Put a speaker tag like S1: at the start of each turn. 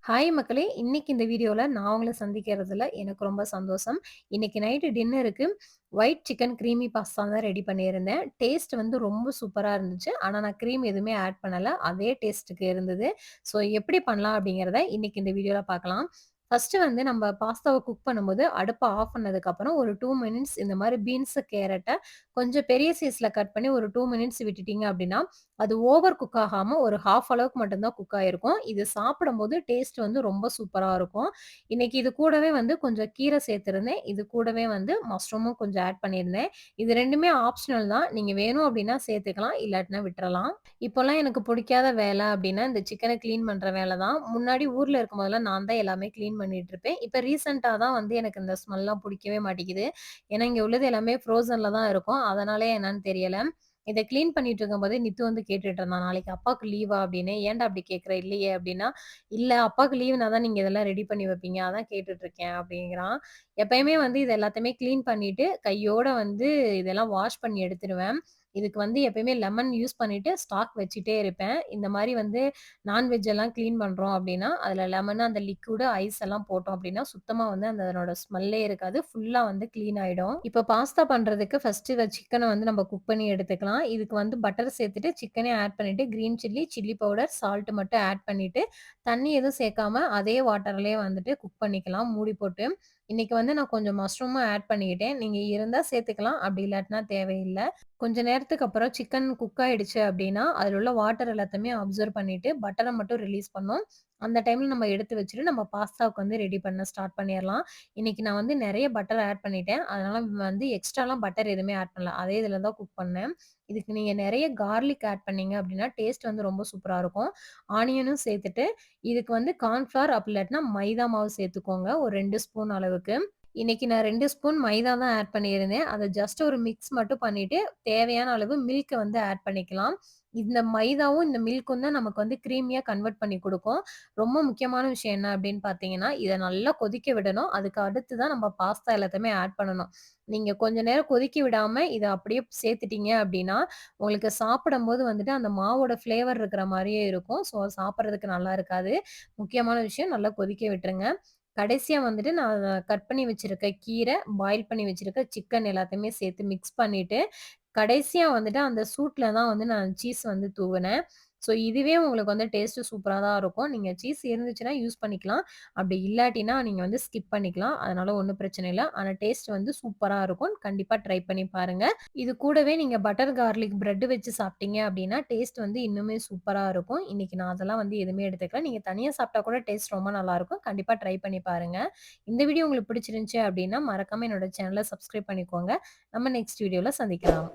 S1: Hi மக்களே! இன்னைக்கு இந்த வீடியோல நான் உங்கள சந்திக்கிறதுல எனக்கு ரொம்ப சந்தோஷம். இன்னைக்கு நைட்டு டின்னருக்கு ஒயிட் சிக்கன் கிரீமி பாஸ்தா தான் ரெடி பண்ணியிருந்தேன். டேஸ்ட் வந்து ரொம்ப சூப்பரா இருந்துச்சு. ஆனா நான் கிரீம் எதுவுமே ஆட் பண்ணல. அதே டேஸ்ட்டுக்கு இருந்தது. ஸோ எப்படி பண்ணலாம் அப்படிங்கிறத இன்னைக்கு இந்த வீடியோல பார்க்கலாம். ஃபர்ஸ்ட்டு வந்து நம்ம பாஸ்தாவ குக் பண்ணும்போது அடுப்ப ஆஃப் பண்ணதுக்கப்புறம் ஒரு 2 மினிட்ஸ் இந்த மாரி பீன்ஸு, கேரட்ட கொஞ்சம் பெரிய சைஸ்ல கட் பண்ணி ஒரு 2 மினிட்ஸ் விட்டுட்டீங்க அப்படின்னா, அது ஓவர் குக் ஆகாம ஒரு ஹாஃப் அளவுக்கு மட்டும் தான் குக் ஆயிருக்கும். இது சாப்பிடும்போது டேஸ்ட் வந்து ரொம்ப சூப்பரா இருக்கும். இன்னைக்கு இது கூடவே வந்து கொஞ்சம் கீரை சேர்த்திருந்தேன். இது கூடவே வந்து மஷ்ரூமும் கொஞ்சம் ஆட் பண்ணியிருந்தேன். இது 2மே ஆப்ஷனல் தான். நீங்க வேணும் அப்டின்னா சேர்த்துக்கலாம். இல்லாட்டினா விட்டுறலாம். இப்போலாம் எனக்கு புடிக்காத வேல அப்டின்னா, இந்த சிக்கன கிளீன் பண்ற வேல தான். முன்னாடி ஊர்ல இருக்கும்போதெல்லாம் நான் தான் எல்லாமே கிளீன் பண்ணிட்டு இருப்பேன். இப்ப ரீசென்ட்டா தான் வந்து எனக்கு இந்த ஸ்மெல்லாம் புடிக்கவே மாட்டேங்குது. ஏன்னா, இங்க உள்ளது எல்லாமே ஃப்ரோசன்ல தான் இருக்கும். அதனாலயா என்னன்னு தெரியல. இத கிளீன் பண்ணிட்டு இருக்கும்போதே நித்து வந்து கேட்டுட்டு இருந்தான். "நாளைக்கு அப்பாக்கு லீவா?" அப்படின்னு. "ஏன்டா அப்படி கேட்குற?" "இல்லையே" அப்படின்னா, "இல்ல அப்பாக்கு லீவுனா தான் நீங்க இதெல்லாம் ரெடி பண்ணி வைப்பீங்க. அதான் கேட்டுட்டு இருக்கேன்" அப்படிங்கிறான். எப்பயுமே வந்து இது எல்லாத்தையுமே கிளீன் பண்ணிட்டு, கையோட வந்து இதெல்லாம் வாஷ் பண்ணி எடுத்துருவேன். இதுக்கு வந்து எப்பயுமே லெமன் யூஸ் பண்ணிட்டு ஸ்டாக் வச்சுட்டே இருப்பேன். இந்த மாரி வந்து நான்வெஜ் எல்லாம் கிளீன் பண்றோம் அப்படின்னா, அதுல லெமனு, அந்த லிக்விடு, ஐஸ் எல்லாம் போட்டோம் அப்படின்னா, சுத்தமா வந்து அந்த அதனோட ஸ்மெல்லே இருக்காது. ஃபுல்லா வந்து கிளீன் ஆயிடும். இப்ப பாஸ்தா பண்றதுக்கு ஃபர்ஸ்ட்டு இந்த சிக்கன வந்து நம்ம குக் பண்ணி எடுத்துக்கலாம். இதுக்கு வந்து பட்டர் சேர்த்துட்டு, சிக்கனே ஆட் பண்ணிட்டு, green chilli, chilli powder, salt மட்டும் ஆட் பண்ணிட்டு, தண்ணி எதுவும் சேர்க்காம அதே வாட்டர்லயே வந்துட்டு குக் பண்ணிக்கலாம் மூடி போட்டு. இன்னைக்கு வந்து நான் கொஞ்சம் மஷ்ரூமும் ஆட் பண்ணிக்கிட்டேன். நீங்க இருந்தா சேர்த்துக்கலாம். அப்படி இல்லாட்டினா தேவையில்ல. கொஞ்ச நேரத்துக்கு அப்புறம் சிக்கன் குக் ஆயிடுச்சு அப்படின்னா, அதில உள்ள வாட்டர் எல்லாத்தையுமே அப்சர்வ் பண்ணிட்டு, பட்டர மட்டும் ரிலீஸ் பண்ணும். அந்த டைம்ல நம்ம எடுத்து வச்சுட்டு, நம்ம பாஸ்தாவுக்கு வந்து ரெடி பண்ண ஸ்டார்ட் பண்ணிறலாம். இன்னைக்கு நான் வந்து நெறைய பட்டர் ஆட் பண்ணிட்டேன். அதனால வந்து எக்ஸ்ட்ராலாம் பட்டர் எதுவுமே ஆட் பண்ணல. அதே இதில தான் குக் பண்ணேன். இதுக்கு நீங்க நெறைய கார்லிக் ஆட் பண்ணீங்க அப்படின்னா, டேஸ்ட் வந்து ரொம்ப சூப்பரா இருக்கும். ஆனியனும் சேர்த்துட்டு, இதுக்கு வந்து கார்ன்ஃப்ளவர் அப்படி இல்லாட்டினா மைதா மாவு சேர்த்துக்கோங்க. ஒரு 2 ஸ்பூன் அளவுக்கு. இன்னைக்கு நான் 2 ஸ்பூன் மைதா தான் ஆட் பண்ணியிருந்தேன். அத ஜஸ்ட் ஒரு மிக்ஸ் மட்டும் பண்ணிட்டு, தேவையான அளவு மில்க்க வந்து ஆட் பண்ணிக்கலாம். இந்த மைதாவும், இந்த மில்க்கும் தான் நமக்கு வந்து கிரீமியா கன்வெர்ட் பண்ணி குடுக்கும். ரொம்ப முக்கியமான விஷயம் என்ன அப்படின்னு பார்த்தீங்கன்னா, இத நல்லா கொதிக்க விடணும். அதுக்கு அடுத்து தான் நம்ம பாஸ்தா எல்லாத்தையுமே ஆட் பண்ணணும். நீங்க கொஞ்ச நேரம் கொதிக்க விடாம இத அப்படியே சேர்த்துட்டீங்க அப்படின்னா, உங்களுக்கு சாப்பிடும்போது வந்துட்டு அந்த மாவோட ஃப்ளேவர் இருக்கிற மாரியே இருக்கும். ஸோ சாப்பிடுறதுக்கு நல்லா இருக்காது. முக்கியமான விஷயம் நல்லா கொதிக்க விட்டுருங்க. கடைசியா வந்துட்டு நான் கட் பண்ணி வச்சிருக்க கீரை, பாயில் பண்ணி வச்சிருக்க சிக்கன் எல்லாத்தையுமே சேர்த்து மிக்ஸ் பண்ணிட்டு, கடைசியா வந்துட்டு அந்த சூட்ல தான் வந்து நான் சீஸ் வந்து தூவுனேன். ஸோ இதுவே உங்களுக்கு வந்து டேஸ்ட்டு சூப்பரா தான் இருக்கும். நீங்க சீஸ் இருந்துச்சுன்னா யூஸ் பண்ணிக்கலாம். அப்படி இல்லாட்டினா நீங்க வந்து ஸ்கிப் பண்ணிக்கலாம். அதனால ஒண்ணும் பிரச்சனை இல்ல. ஆனா டேஸ்ட் வந்து சூப்பரா இருக்கும். கண்டிப்பா ட்ரை பண்ணி பாருங்க. இது கூடவே நீங்க பட்டர் கார்லிக் பிரெட் வச்சு சாப்பிட்டீங்க அப்படின்னா, டேஸ்ட் வந்து இன்னுமே சூப்பரா இருக்கும். இன்னைக்கு நான் அதெல்லாம் வந்து எதுவுமே எடுத்துக்கல. நீங்க தனியா சாப்பிட்டா கூட டேஸ்ட் ரொம்ப நல்லாருக்கும். கண்டிப்பா ட்ரை பண்ணி பாருங்க. இந்த வீடியோ உங்களுக்கு பிடிச்சிருந்துச்சு அப்படின்னா, மறக்காம என்னோட சேனல சப்ஸ்கிரைப் பண்ணிக்கோங்க. நம்ம நெக்ஸ்ட் வீடியோல சந்திக்கலாம்.